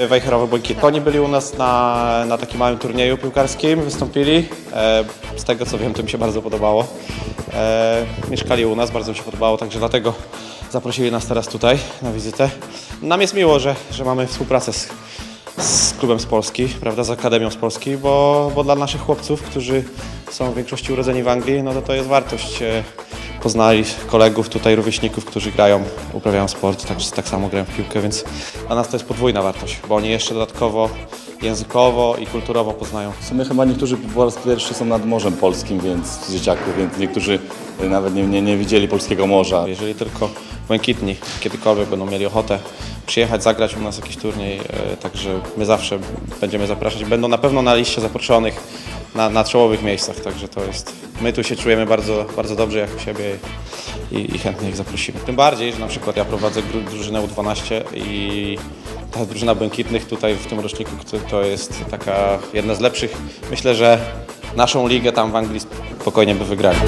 Wejherowy Błękitni. Oni byli u nas na takim małym turnieju piłkarskim, wystąpili. Z tego co wiem, to mi się bardzo podobało. Mieszkali u nas, bardzo mi się podobało, także dlatego zaprosili nas teraz tutaj na wizytę. Nam jest miło, że mamy współpracę z klubem z Polski, prawda, z Akademią z Polski, bo dla naszych chłopców, którzy są w większości urodzeni w Anglii, no to jest wartość. Poznali kolegów tutaj, rówieśników, którzy grają, uprawiają sport, tak samo grają w piłkę, więc dla nas to jest podwójna wartość, bo oni jeszcze dodatkowo językowo i kulturowo poznają. W sumie chyba niektórzy po raz pierwszy są nad Morzem Polskim, więc dzieciaków, więc niektórzy nawet nie widzieli polskiego morza. Jeżeli tylko Błękitni kiedykolwiek będą mieli ochotę przyjechać, zagrać u nas jakiś turniej, także my zawsze będziemy zapraszać. Będą na pewno na liście zaproszonych na czołowych miejscach, także to jest, my tu się czujemy bardzo, bardzo dobrze jak u siebie i chętnie ich zaprosimy. Tym bardziej, że na przykład ja prowadzę drużynę U12 i ta drużyna Błękitnych tutaj w tym roczniku to jest taka jedna z lepszych. Myślę, że naszą ligę tam w Anglii spokojnie by wygrali.